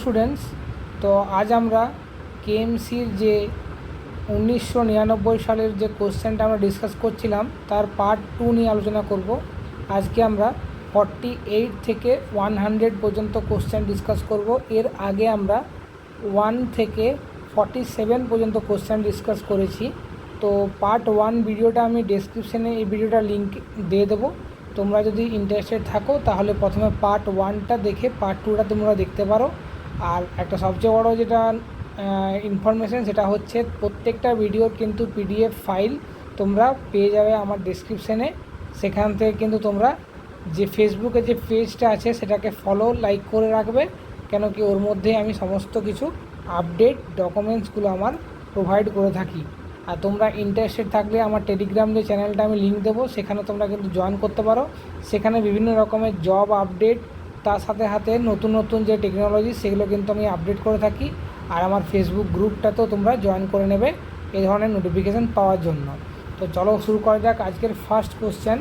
Students, তো আজ আমরা কেএমসির যে 1999 সালের যে কোশ্চেনটা আমরা ডিসকাস করছিলাম তার পার্ট 2 নিয়ে আলোচনা করব। আজকে আমরা 48 থেকে 100 পর্যন্ত কোশ্চেন ডিসকাস করব। এর আগে আমরা 1 থেকে 47 পর্যন্ত কোশ্চেন ডিসকাস করেছি। তো পার্ট 1 ভিডিওটা আমি ডেসক্রিপশানে এই ভিডিওটা লিঙ্ক দিয়ে দেবো। তোমরা যদি ইন্টারেস্টেড থাকো তাহলে প্রথমে পার্ট 1টা দেখে পার্ট 2টা তোমরা দেখতে পারো। আর একটা সবচেয়ে বড়ো যেটা ইনফরমেশান সেটা হচ্ছে প্রত্যেকটা ভিডিওর কিন্তু পিডিএফ ফাইল তোমরা পেয়ে যাবে আমার ডেসক্রিপশানে। সেখান থেকে কিন্তু তোমরা যে ফেসবুকে যে পেজটা আছে সেটাকে ফলো লাইক করে রাখবে, কেন কি ওর মধ্যে আমি সমস্ত কিছু আপডেট ডকুমেন্টসগুলো আমার প্রোভাইড করে থাকি। আর তোমরা ইন্টারেস্টেড থাকলে আমার টেলিগ্রাম যে চ্যানেলটা আমি লিঙ্ক দেবো সেখানে তোমরা কিন্তু জয়েন করতে পারো। সেখানে বিভিন্ন রকমের জব আপডেট, তার সাথে সাথে নতুন নতুন যে টেকনোলজি সেগুলো কিন্তু আমি আপডেট করে থাকি। আর আমার ফেসবুক গ্রুপটাতেও তোমরা জয়েন করে নেবে এই ধরনের নোটিফিকেশান পাওয়ার জন্য। তো চলো শুরু করা যাক আজকের ফার্স্ট কোশ্চেন।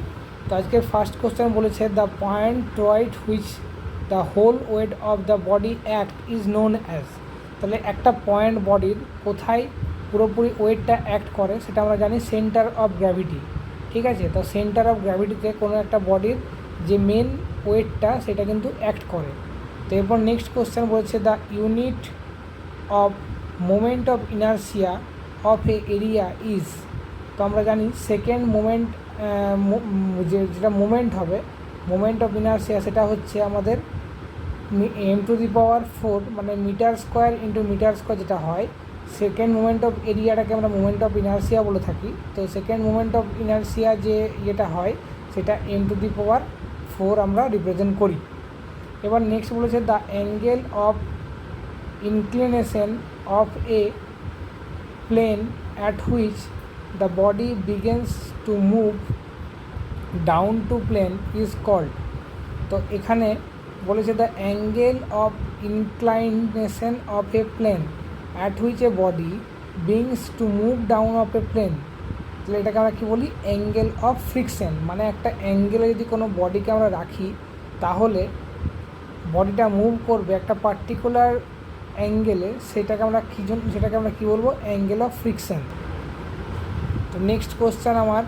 তো আজকের ফার্স্ট কোশ্চেন বলেছে the point to wait which the whole weight of the body act is known as. তাহলে একটা পয়েন্ট বডির কোথায় পুরোপুরি ওয়েটটা অ্যাক্ট করে সেটা আমরা জানি সেন্টার অফ গ্র্যাভিটি। ঠিক আছে, তো সেন্টার অফ গ্র্যাভিটিতে কোনো একটা বডির যে মেন ওয়েটটা সেটা কিন্তু অ্যাক্ট করে। তো এরপর নেক্সট কোশ্চেন বলেছে the unit of moment of inertia of a area is. তো আমরা জানি সেকেন্ড মোমেন্ট যেটা মোমেন্ট হবে, মোমেন্ট অফ ইনার্সিয়া সেটা হচ্ছে আমাদের m⁴ মানে metre square into metre square যেটা হয়। সেকেন্ড মোমেন্ট অফ এরিয়াটাকে আমরা মোমেন্ট অফ ইনার্সিয়া বলে থাকি। তো সেকেন্ড মোমেন্ট অফ ইনার্সিয়া যে ইয়েটা হয় সেটা m⁴ আমরা রিপ্রেজেন্ট করি। এবার নেক্সট বলেছে the angle of inclination of a plane at which the body begins to move down to plane is called. তো এখানে বলেছে the angle of inclination of a plane at which a body begins to move down of a plane. তাহলে এটাকে আমরা কী বলি? Angle of friction. মানে একটা অ্যাঙ্গেলে যদি কোনো বডিকে আমরা রাখি তাহলে বডিটা মুভ করবে একটা পার্টিকুলার অ্যাঙ্গেলে, সেটাকে আমরা কী বলবো? Angle of friction. তো নেক্সট কোশ্চেন আমার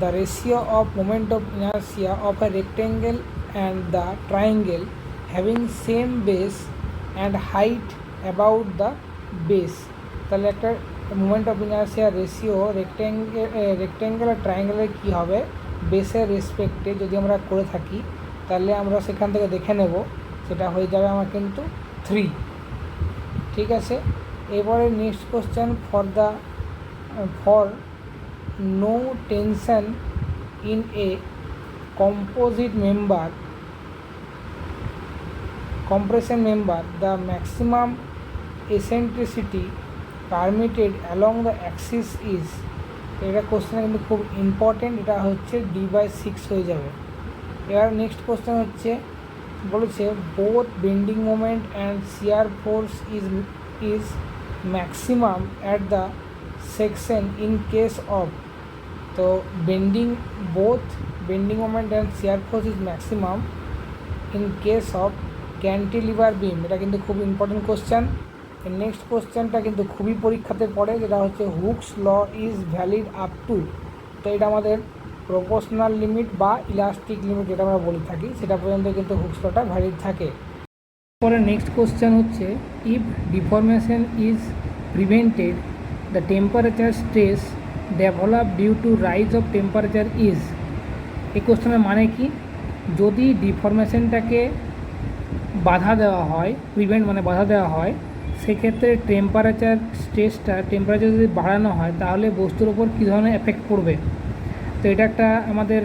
the ratio of moment of inertia of a rectangle and the triangle having same base and height about the base. তাহলে একটা moment of inertia ratio rectangle আর ট্রায়াঙ্গেলের কী হবে বেসের রেসপেক্টে যদি আমরা করে থাকি তাহলে আমরা সেখান থেকে দেখে নেব, সেটা হয়ে যাবে আমার কিন্তু 3। ঠিক আছে, এবারে next question for no tension in a compression member the maximum eccentricity permitted along the axis is। এটা কোশ্চেন কিন্তু খুব ইম্পর্টেন্ট, এটা হচ্ছে d/6 হয়ে যাবে। এবার নেক্সট কোশ্চেন হচ্ছে বলেছে both bending moment and shear force is maximum at the section in case of. তো both bending moment and shear force is maximum in case of cantilever beam. এটা কিন্তু খুব ইম্পর্টেন্ট কোশ্চেন। নেক্সট কোশ্চেনটা কিন্তু খুবই পরীক্ষাতে পড়ে, যেটা হচ্ছে Hooke's law is valid up to. তো এটা আমাদের প্রপোর্শনাল লিমিট বা ইলাস্টিক লিমিট যেটা আমরা বলে থাকি সেটা পর্যন্ত কিন্তু হুকস লটা ভ্যালিড থাকে। পরে নেক্সট কোশ্চেন হচ্ছে if deformation is prevented the temperature stress develop due to rise of temperature is. এই কোশ্চেনের মানে কি? যদি ডিফরমেশনটাকে বাধা দেওয়া হয়, প্রিভেন্ট মানে বাধা দেওয়া হয়, সেক্ষেত্রে টেম্পারেচার যদি বাড়ানো হয় তাহলে বস্তুর ওপর কী ধরনের এফেক্ট পড়বে। তো এটা একটা আমাদের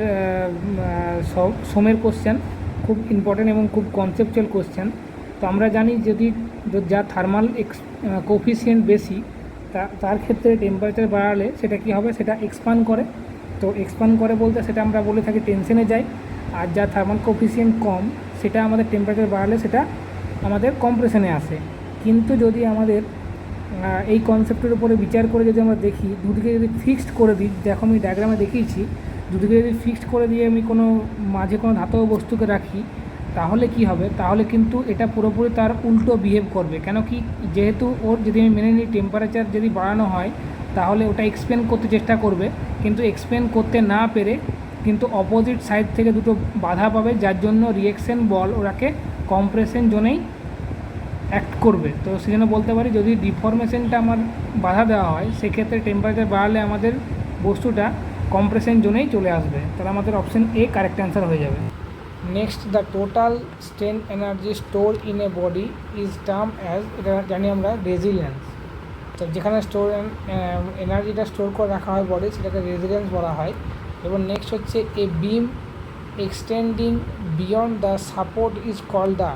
সোমের কোশ্চেন, খুব ইম্পর্টেন্ট এবং খুব কনসেপচুয়াল কোশ্চেন। তো আমরা জানি যদি যা থার্মাল কোফিসিয়েন্ট বেশি তার ক্ষেত্রে টেম্পারেচার বাড়ালে সেটা কী হবে? সেটা এক্সপান্ড করে। তো এক্সপান্ড করে বলতে সেটা আমরা বলে থাকি টেনশনে যায়। আর যা থার্মাল কোফিসিয়েন্ট কম সেটা আমাদের টেম্পারেচার বাড়ালে সেটা আমাদের কম্প্রেশনে আসে। কিন্তু যদি আমাদের এই কনসেপ্টের উপরে বিচার করে যদি আমরা দেখি, দুদিকে যদি ফিক্সড করে দিই, দেখো আমি ডায়াগ্রামে দেখিয়েছি, দুদিকে যদি ফিক্সড করে দিয়ে আমি কোনো মাঝে কোনো ধাতব বস্তুকে রাখি তাহলে কি হবে, তাহলে কিন্তু এটা পুরোপুরি তার উল্টো বিহেভ করবে। কেন কি, যেহেতু ওর যদি আমি মেনে নিই টেম্পারেচার যদি বাড়ানো হয় তাহলে ওটা এক্সপ্লেন করতে চেষ্টা করবে, কিন্তু এক্সপ্লেন করতে না পেরে কিন্তু অপোজিট সাইড থেকে দুটো বাধা পাবে, যার জন্য রিয়েকশন বল ওরাকে কম্প্রেশন জোনেই অ্যাক্ট করবে। তো সেজন্য বলতে পারি যদি ডিফরমেশনটা আমার বাধা দেওয়া হয় সেক্ষেত্রে টেম্পারেচার বাড়ালে আমাদের বস্তুটা কম্প্রেশন জোনেই চলে আসবে। তাহলে আমাদের অপশন এ কারেক্ট অ্যান্সার হয়ে যাবে। Next, the total strain energy store in a body is term as, এটা জানি আমরা রেজিলিয়েন্স। তো যেখানে এনার্জিটা স্টোর করে রাখা হয় বডি সেটাকে রেজিলিয়েন্স বলা হয়। এবং নেক্সট হচ্ছে a beam extending beyond the support is called the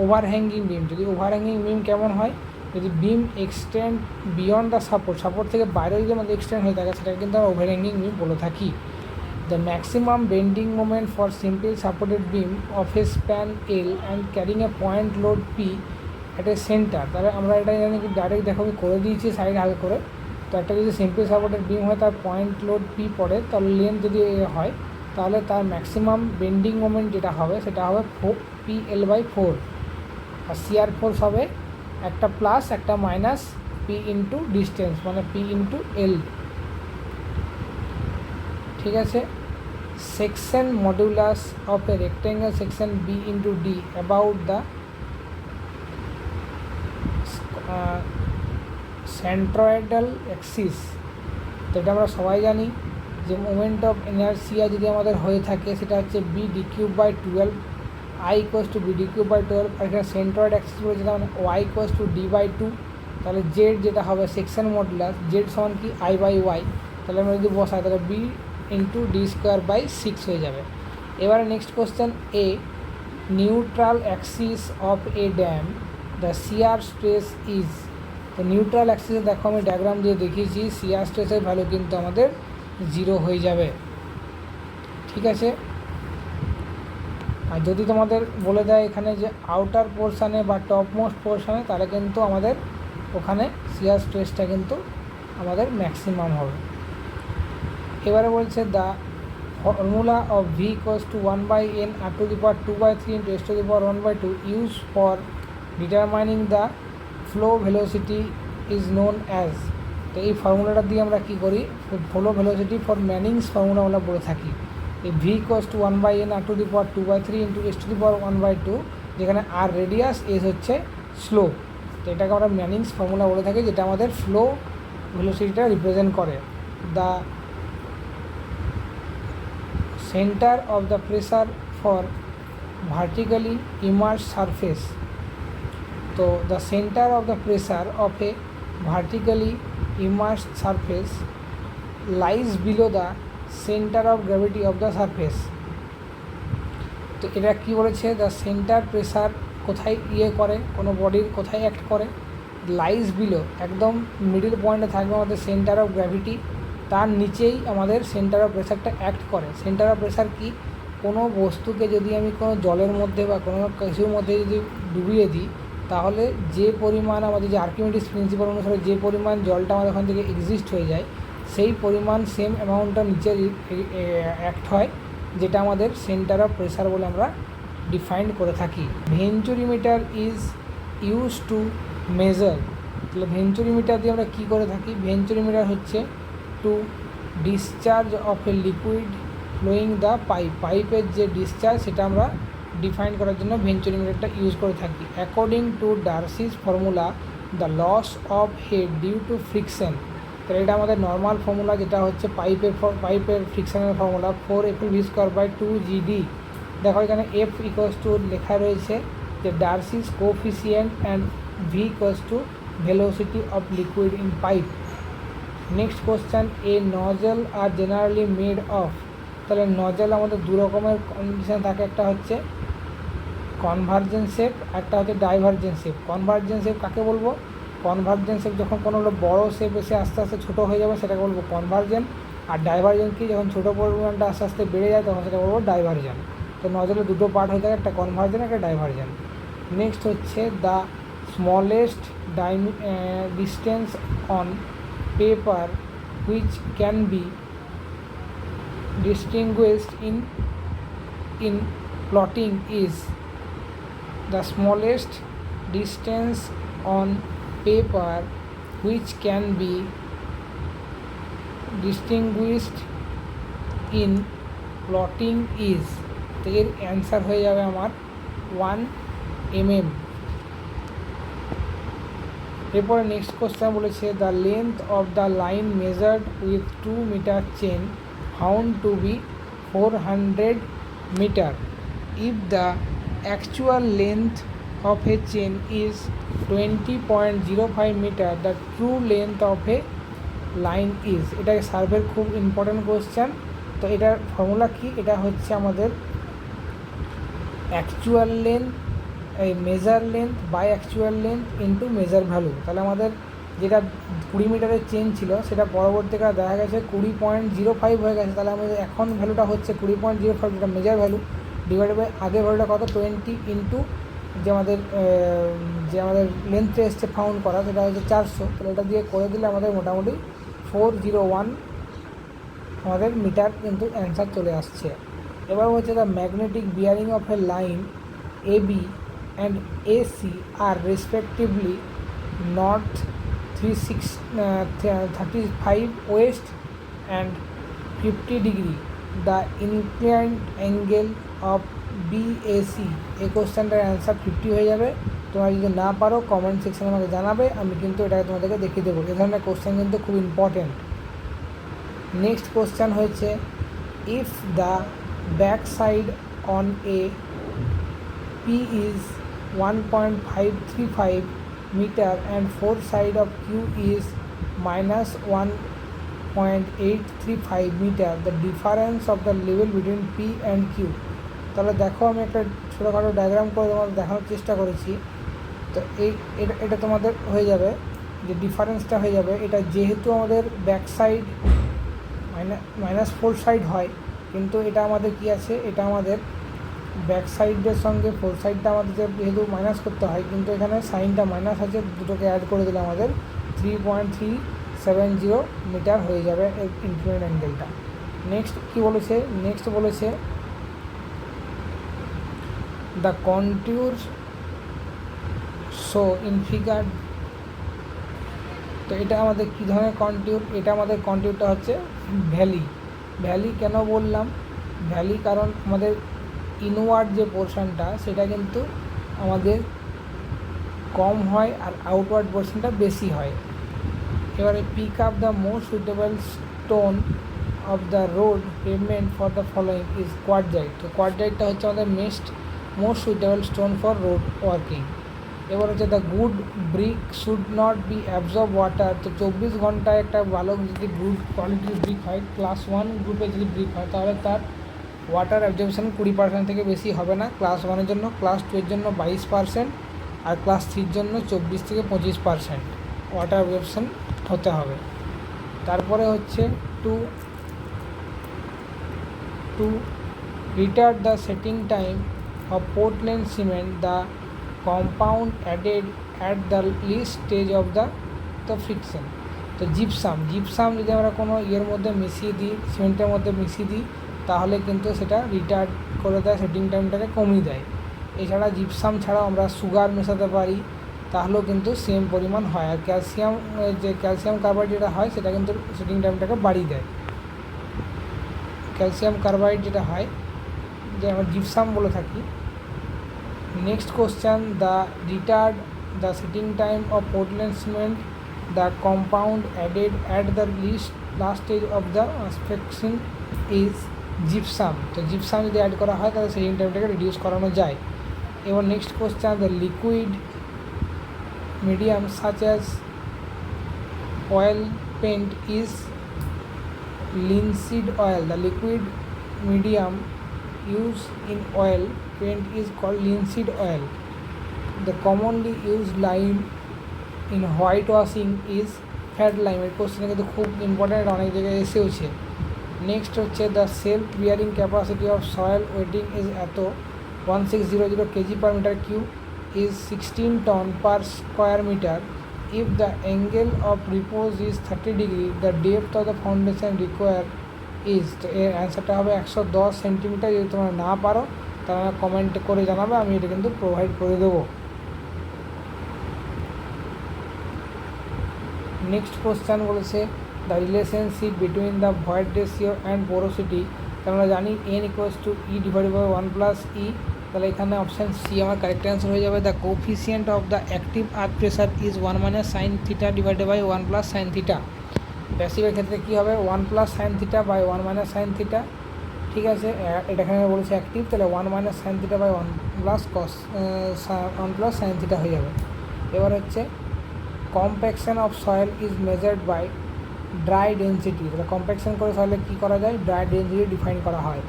overhanging beam. যদি ওভারহ্যাঙ্গিং বিম কেমন হয়, যদি beam extend beyond the support থেকে বাইরে যদি আমাদের এক্সটেন্ড হয়ে থাকে সেটাকে কিন্তু আমরা ওভারহ্যাঙ্গিং বিম বলে থাকি। The maximum bending moment for simple supported beam of A span L and carrying a point load P at a centre. তাহলে আমরা এটা জানি কি ডাইরেক্ট দেখো আমি করে দিয়েছি সাইড আগে করে। তো একটা যদি সিম্পল সাপোর্টেড বিম হয় তার পয়েন্ট লোড পি পড়ে, তাহলে লেন্থ যদি হয় তাহলে তার ম্যাক্সিমাম বেন্ডিং মোমেন্ট যেটা হবে সেটা হবে পি এল বাই 4। আর সিআর ফোর্স হবে একটা প্লাস একটা মাইনাস পি ইন্টু ডিস্টেন্স, মানে পি ইন্টু এল। ঠিক আছে। Section modulus of a rectangle section B into D about the centroidal axis. তো এটা আমরা সবাই জানি যে মোমেন্ট অফ ইনার্সিয়া যদি আমাদের হয়ে থাকে সেটা হচ্ছে b d cube by 12, I equals to b d cube by 12। আর এখানে সেন্ট্রয়েড অ্যাক্সিস বলেছে তার মানে y equals to d by 2। তাহলে জেড যেটা হবে সেকশন মডুলাস জেড সমান কি আই বাই ওয়াই। তাহলে আমরা যদি বসাই তাহলে b into d square by 6 হয়ে যাবে। এবারে next question, a neutral axis of a dam the shear stress is. তো নিউট্রাল অ্যাক্সিসে দেখো আমি ডায়াগ্রাম দিয়ে দেখিয়েছি শিয়ার স্ট্রেসের ভ্যালু কিন্তু আমাদের 0 হয়ে যাবে। ঠিক আছে। আর যদি তোমাদের বলে দেয় এখানে যে আউটার পোর্শানে বা টপ মোস্ট পোর্শানে তাহলে কিন্তু আমাদের ওখানে শিয়ার স্ট্রেসটা কিন্তু আমাদের ম্যাক্সিমাম হবে। এবারে বলছে the formula of V equals two 1/n r⁴ into s⁴ use for determining the flow velocity is known as. তো এই ফর্মুলাটা দিয়ে আমরা কী করি, ফ্লো ভেলোসিটি ফর ম্যানিংস ফর্মুলা আমরা বলে থাকি। এই V equals two 1/n r⁴ into s⁴, যেখানে আর রেডিয়াস, এস হচ্ছে স্লো। তো এটাকে আমরা ম্যানিংস ফর্মুলা বলে থাকি যেটা আমাদের ফ্লো ভেলোসিটিটা রিপ্রেজেন্ট করে। The center of the pressure for vertically immersed surface. So the center of the pressure of a vertically immersed surface lies below the center of gravity of the surface. তো এটা কি বলেছে, the centre pressure কোথায় করে কোনো বডির কোথায় act করে, লাইজ বিলো একদম মিডিল পয়েন্টে থাকবে আমাদের সেন্টার অফ গ্র্যাভিটি, তার নিচেই আমাদের সেন্টার অফ প্রেসারটা অ্যাক্ট করে। সেন্টার অফ প্রেসার কি, কোনো বস্তুকে যদি আমি কোনো জলের মধ্যে বা কোনো কিছুর মধ্যে যদি ডুবিয়ে দিই তাহলে যে পরিমাণ আমাদের যে আর্কিমিডিস প্রিন্সিপাল অনুসারে যে পরিমাণ জলটা আমাদের ওখান থেকে এক্সিস্ট হয়ে যায় সেই পরিমাণ সেম অ্যামাউন্টটা নিচে অ্যাক্ট হয়, যেটা আমাদের সেন্টার অফ প্রেসার বলে আমরা ডিফাইন করে থাকি। Venturimeter is use to measure. তাহলে ভেঞ্চুরিমিটার দিয়ে আমরা কী করে থাকি, ভেঞ্চুরিমিটার হচ্ছে to discharge of a liquid flowing the পাইপের যে ডিসচার্জ সেটা আমরা ডিফাইন করার জন্য ভেঞ্চুরিমিটারটা ইউজ করে থাকি। According to Darcy's formula the loss of head due to friction. তাহলে এটা আমাদের নর্মাল ফর্মুলা যেটা হচ্ছে পাইপের ফ্রিকশনের ফর্মুলা 4f/v²/2gd। দেখো এখানে এফ ইকুয়ালস টু লেখা রয়েছে যে Darcy's coefficient and V equals to velocity of liquid in pipe. Next question, a nozzle are generally made of. তাহলে নজল আমাদের দু রকমের কন্ডিশন থাকে, একটা হচ্ছে কনভার্জেন্স শেপ, একটা হচ্ছে ডাইভার্জেন্স শেপ। কনভার্জেন্স শেপ কাকে বলবো, কনভার্জেন্স শেপ যখন কোনো বড়ো শেপ এসে আস্তে আস্তে ছোটো হয়ে যাবে সেটাকে বলবো কনভার্জেন্ট। আর ডাইভার্জেন্ট কি, যখন ছোটো পরিমাণটা আস্তে আস্তে বেড়ে যায় তখন সেটা বলবো ডাইভার্জেন্ট। তো নজলের দুটো পার্ট হয়ে থাকে, একটা কনভার্জেন্ট একটা ডাইভার্জেন্ট। নেক্সট হচ্ছে the smallest distance on paper which can be distinguished in plotting is। the smallest distance on paper which can be distinguished in plotting is, তো এর অ্যান্সার হয়ে যাবে আমার 1 mm। এরপরে নেক্সট কোশ্চেন বলেছে the length of the line measured with 2 metre chain found to be 400 metre if the actual length of a chain is 20.05 meter the true length of a line is, এটা সার্ভের খুব important question. তো এটার formula কি, এটা হচ্ছে আমাদের actual length measure length by actual length into measure value. তাহলে আমাদের যেটা 20 মিটারের চেন ছিল সেটা পরবর্তীকালে দেখা গেছে 20.05 হয়ে গেছে, তাহলে আমাদের এখন ভ্যালুটা হচ্ছে 20.05, যেটা মেজার ভ্যালু ডিভাইডেড বাই আগের ভ্যালুটা কত 20 ইন্টু যে আমাদের লেন্থে এসছে ফাউন্ড করা সেটা হচ্ছে 400। তাহলে এটা দিয়ে করে দিলে আমাদের মোটামুটি 401 আমাদের মিটার কিন্তু অ্যান্সার চলে আসছে। এবার হচ্ছে the magnetic bearing of A line AB and AC are respectively north 35 west and 50 degree the inclined angle of BAC, এই কোশ্চেনটার অ্যান্সার 50 হয়ে যাবে। তোমরা যদি না পারো কমেন্ট সেকশানে আমাকে জানাবে, আমি কিন্তু এটাকে তোমাদেরকে দেখিয়ে দেবো। এ ধরনের কোশ্চেন কিন্তু খুব ইম্পর্টেন্ট। নেক্সট কোশ্চেন হয়েছে if the back side on a P is 1.535 meter and four side of Q is minus 1.835 meter the difference of the level between P and Q। তাহলে দেখো আমি একটা ছোটোখাটো ডায়াগ্রাম করে তোমাদের দেখানোর চেষ্টা করেছি। তো এটা তোমাদের হয়ে যাবে যে ডিফারেন্সটা হয়ে যাবে, এটা যেহেতু আমাদের ব্যাক সাইড -4 সাইড হয়, কিন্তু এটা আমাদের কি আছে, এটা আমাদের ব্যাক সাইডের সঙ্গে ফোর সাইডটা আমাদের যেহেতু মাইনাস করতে হয়, কিন্তু এখানে সাইনটা মাইনাস আছে, দুটোকে অ্যাড করে দিলে আমাদের 3.370 মিটার হয়ে যাবে ইনক্লিনেড অ্যাঙ্গেলটা। নেক্সট কী বলেছে, নেক্সট বলেছে the contour show in figure. তো এটা আমাদের কী ধরনের কন্ট্যুর, এটা আমাদের কন্ট্যুরটা হচ্ছে ভ্যালি কেন বললাম ভ্যালি, কারণ আমাদের ইনওয়ার্ড যে পোর্শনটা সেটা কিন্তু আমাদের কম হয় আর আউটওয়ার্ড পোর্শনটা বেশি হয়। এবারে pick up the most suitable stone of the road pavement for the following is quartzite. তো কোয়ার্টজাইটটা হচ্ছে আমাদের most suitable stone for road working. এবার হচ্ছে the good brick should not be absorb water. তো 24 ঘন্টায় একটা ভালো যদি গুড কোয়ালিটির ব্রিক হয়, ক্লাস 1 গ্রুপে যদি ব্রিক হয়, তাহলে তার ওয়াটার অ্যাবজর্পশন 20% থেকে বেশি হবে না ক্লাস 1-এর জন্য, ক্লাস 2-এর জন্য 22% আর ক্লাস 3-র জন্য 24 থেকে 25% ওয়াটার অ্যাবজর্পশন হতে হবে। তারপরে হচ্ছে to retard the setting time of Portland cement the compound added at the least stage of the friction. তো জিপসাম যদি আমরা কোনো ইয়ের মধ্যে মিশিয়ে দিই, সিমেন্টের মধ্যে মিশিয়ে দিই, তাহলে কিন্তু সেটা রিটার্ড করে দেয়, সেটিং টাইমটাকে কমিয়ে দেয়। এছাড়া জিপসাম ছাড়াও আমরা সুগার মেশাতে পারি, তাহলেও কিন্তু সেম পরিমাণ হয়। আর ক্যালসিয়াম কার্বাইড যেটা হয় সেটা কিন্তু সেটিং টাইমটাকে বাড়িয়ে দেয়। ক্যালসিয়াম কার্বাইড যেটা হয়, যে আমরা জিপসাম বলে থাকি। Next question the retard the setting time of Portland cement the compound added at the last stage of the friction is gypsum. তো জিপসাম যদি অ্যাড করা হয় তাহলে সেটিং টাইমটাকে রিডিউস করানো যায়। এবার next question the liquid medium such as oil paint is linseed oil. The liquid medium used in oil paint is called linseed oil. The commonly used lime in whitewashing is fat lime. এই কোশ্চেন কিন্তু খুব important, অনেক জায়গায় এসেওছে। Next হচ্ছে the self bearing capacity of soil weighting is এত 1600 KG per metre cube is 16 ton per square meter. If the angle of repose is 30 degree, the depth of the foundation required is, তো এর অ্যান্সারটা হবে 110 centimetre. যদি তোমরা না পারো তারা কমেন্ট করে জানাবে, আমি এটা কিন্তু প্রোভাইড করে দেবো। নেক্সট কোশ্চেন বলেছে the relationship between the void ratio and porosity. আমরা জানি n equals to e divided by 1 plus e, তাহলে এখানে অপশান সি আমার কারেক্ট অ্যান্সার হয়ে যাবে। The coefficient of the active earth pressure is 1 minus sine theta divided by 1 plus sine theta. প্যাসিভের ক্ষেত্রে কী হবে 1 plus sine theta by 1 minus sine theta, ঠিক আছে। এটা এখানে বলেছে অ্যাক্টিভ, তাহলে 1 minus sine theta by 1 plus cos 1 plus sine theta হয়ে যাবে। এবার হচ্ছে compaction of soil is measured by dry density. তাহলে কম্প্যাকশন করে সয়েলে কী করা যায়, ড্রাই ডেন্সিটি ডিফাইন করা হয়।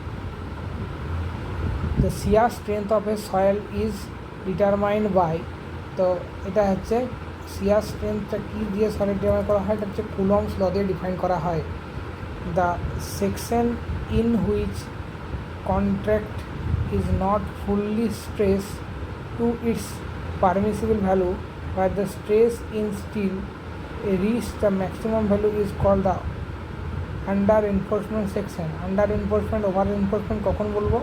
The shear strength of a soil is determined by, তো এটা হচ্ছে শিয়ার স্ট্রেংথটা কী দিয়ে সয়েল ডিটারমাইন করা হয়, এটা হচ্ছে কুলম্বস ল দিয়ে ডিফাইন করা হয়। The section in which contract is not fully stress to its permissible value where the stress in steel reach the maximum value is called the under enforcement section. under enforcement over enforcement কখন বলবো,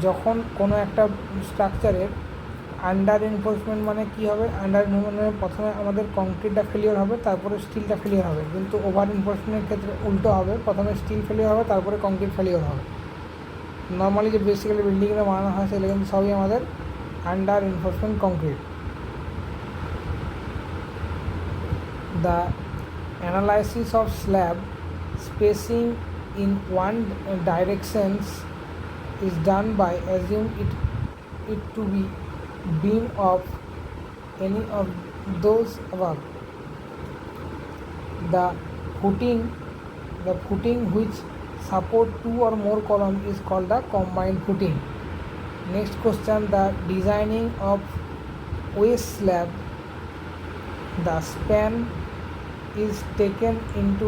যখন কোনো একটা স্ট্রাকচারের under enforcement মানে কী হবে, under মানে প্রথমে আমাদের কংক্রিটটা ফেলিওর হবে তারপরে স্টিলটা ফেলিওর হবে, কিন্তু ওভার এনফোর্সমেন্টের ক্ষেত্রে উল্টো হবে, প্রথমে স্টিল ফেলিওর হবে তারপরে কংক্রিট ফেলিওর হবে। নর্মালি যে বেসিক্যালি বিল্ডিংয়ে বানানো হয় সেগুলো কিন্তু সবই আমাদের under enforcement concrete. The analysis of slab spacing in one direction is done by assume it to be beam of any of those above. The footing which support two or more columns is called the combined footing. Next question, the designing of waste slab, the span is taken into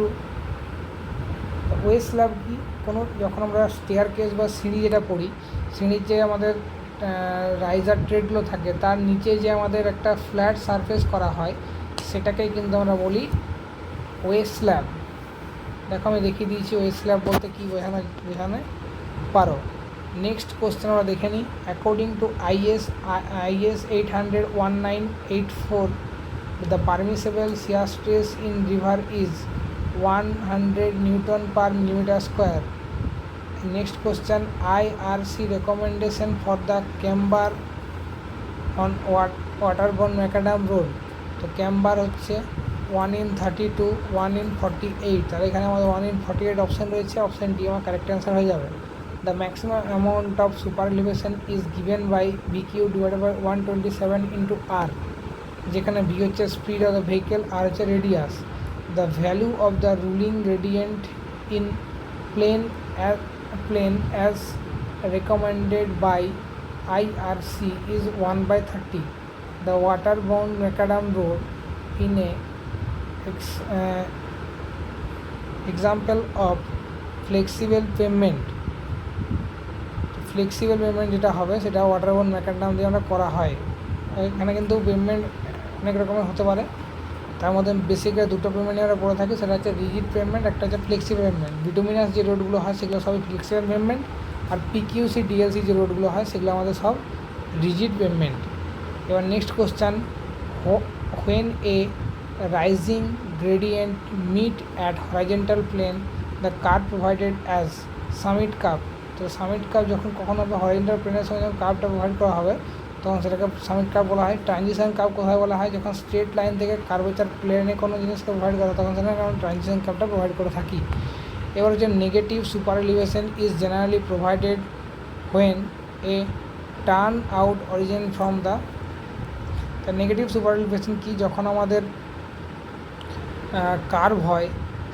West slab কি, কোনো যখন আমরা stair case বা সিঁড়ি যেটা পড়ি, সিঁড়ির যে আমাদের রাইজার ট্রেডগুলো থাকে তার নিচে যে আমাদের একটা ফ্ল্যাট সারফেস করা হয় সেটাকেই কিন্তু আমরা বলি ওয়েস্ট স্ল্যাব। দেখো আমি দেখিয়ে দিয়েছি ওয়েস্ট স্ল্যাব বলতে কী বোঝানো পারো। নেক্সট কোশ্চেন আমরা দেখে নিই। According to IS 800-1984 the permissible shear stress in river is 100 Newton per millimeter square. Next question, IRC recommendation for the camber on waterborne macadam road. তো ক্যাম্বার হচ্ছে 1 in 32, 1 in 48, তাহলে এখানে আমাদের 1 in 48 অপশান রয়েছে, option D আমার correct answer হয়ে যাবে। The maximum amount of super elevation is given by BQ divided by 127 into R, যেখানে ভি হচ্ছে speed of the vehicle, R হচ্ছে radius. The value of the ruling gradient in plain as recommended by IRC is 1/30. The waterborne macadam road in a example of flexible pavement যেটা হবে সেটা ওয়াটারবোর্ন macadam দিয়ে আমরা করা হয়। এখানে কিন্তু পেমেন্ট অনেক রকমের হতে পারে, তার মধ্যে বেসিক্যালি দুটো পেমেন্ট আমরা পড়ে থাকি, সেটা হচ্ছে রিজিড পেমেন্ট, একটা হচ্ছে ফ্লেক্সিবল পেমেন্ট। বিটুমিনাস যে রোডগুলো হয় সেগুলো সবই ফ্লেক্সিবল পেমেন্ট, আর PQC DLC যে রোডগুলো হয় সেগুলো আমাদের সব রিজিড পেমেন্ট। এবার next question, when a rising gradient meet at horizontal plane the curve provided as summit curve. তো সামিট কার্ভ যখন কখনো হরাইজেন্টাল প্লেনের সঙ্গে যখন কার্ভটা প্রোভাইড করা হবে তখন সেটাকে সামিট কার্ভ বলা হয়। ট্রানজিশন কার্ভ কোথায় বলা হয়, যখন স্ট্রেট লাইন থেকে কার্ভেচার প্লেনে কোনো জিনিসকে প্রোভাইড করা তখন সেখানে আমরা ট্রানজিশন কার্ভটা প্রোভাইড করে থাকি। এবার হচ্ছে negative super elevation is generally provided when a turn out origin from the negative super elevation কি, যখন আমাদের কার্ভ হয়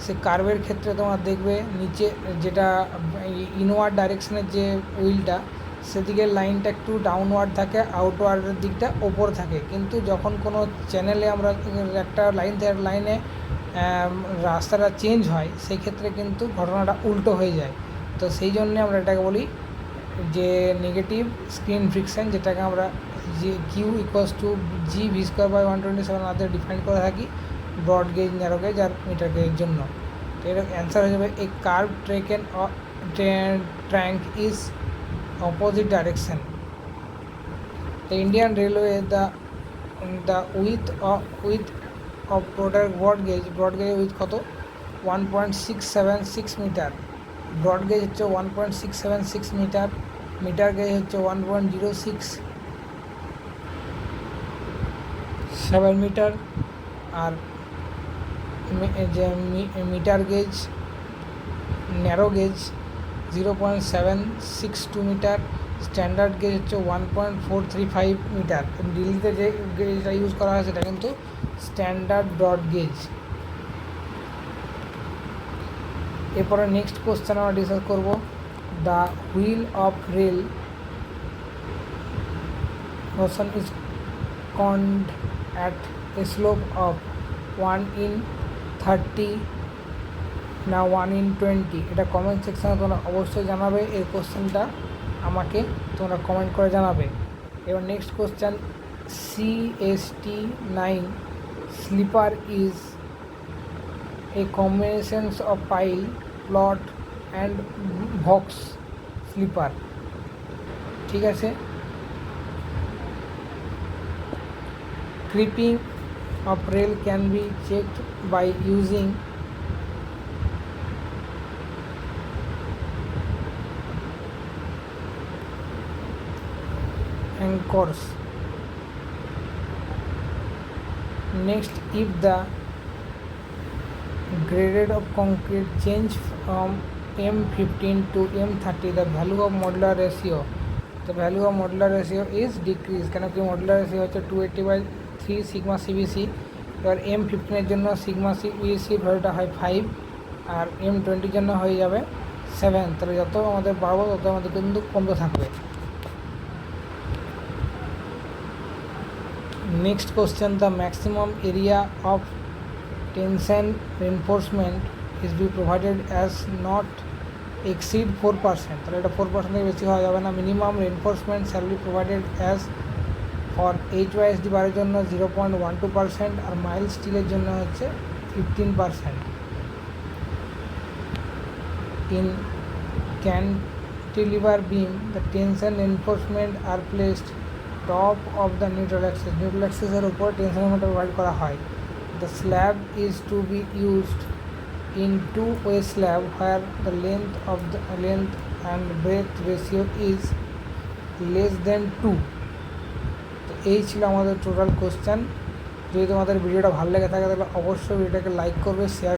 সে কার্ভের ক্ষেত্রে তোমরা দেখবে নিচে যেটা ইনওয়ার্ড ডাইরেকশনের যে হুইলটা সেদিকের লাইনটা একটু ডাউনওয়ার্ড থাকে, আউটওয়ার্ডের দিকটা ওপর থাকে, কিন্তু যখন কোনো চ্যানেলে আমরা একটা লাইন থেকে লাইনে রাস্তাটা চেঞ্জ হয় সেই ক্ষেত্রে কিন্তু ঘটনাটা উল্টো হয়ে যায়। তো সেই জন্যে আমরা এটাকে বলি যে নেগেটিভ স্ক্রিন ফ্রিকশন, যেটাকে আমরা কিউ ইকুয়ালস টু G(v²/127) আমাদের ডিফাইন করে থাকি ব্রড গেজ, ন্যারো গেজ আর মিটার গেজের জন্য। তো এর অ্যান্সার হয়ে যাবে a curve track is opposite direction. The Indian Railway, the width of broad gauge width কত 1.676 মিটার, ব্রড গেজ হচ্ছে 1.676 মিটার, মিটার গেজ হচ্ছে 1.067 মিটার, আর যে metre gauge narrow gauge 0.762 metre, standard gauge হচ্ছে 1.435 মিটার। দিল্লিতে যে গেজটা ইউজ করা হয় সেটা কিন্তু স্ট্যান্ডার্ড ব্রড গেজ। এরপরে নেক্সট কোশ্চেন আমরা ডিসকাস করব, the wheel of rail motion is conned at a slope of 1/30 না 1/20। এটা কমেন্ট সেকশানে তোমরা অবশ্যই জানাবে, এই কোশ্চেনটা আমাকে তোমরা কমেন্ট করে জানাবে। এবার next question, CST9 sleeper is a combination of pile, plot and box sleeper। ঠিক আছে, creeping of rail can be checked by using anchors। Next, if the grade of concrete change from M15 to M30, the value of modular ratio is decreased। কেন কি modular ratio হচ্ছে 280/3 sigma CBC. এবার M15 জন্য sigma সিবিসির ভ্যালুটা হয় 5 আর M20 জন্য হয়ে যাবে 7। তাহলে যত আমাদের বাড়বো তত আমাদের কিন্তু কমতে থাকবে। Next question, the maximum area of tension reinforcement is be provided as not exceed 4%। তাহলে এটা 4% থেকে বেশি হওয়া যাবে না। Minimum reinforcement shall be provided as for HYSD বারের জন্য 0.12% আর মাইল স্টিলের জন্য হচ্ছে 15%। In cantilever beam the tension enforcement are placed top of the neutral অ্যাক্সিসের উপর টেনশন এনফোর্সমেন্ট প্রোভাইড করা হয়। The slab is to be used in two-way slab where the length and breadth ratio is less than 2। তো এই ছিল আমাদের total question. যদি তোমাদের ভিডিওটা ভালো লেগে থাকে তাহলে অবশ্যই ভিডিওটাকে লাইক করবে, শেয়ার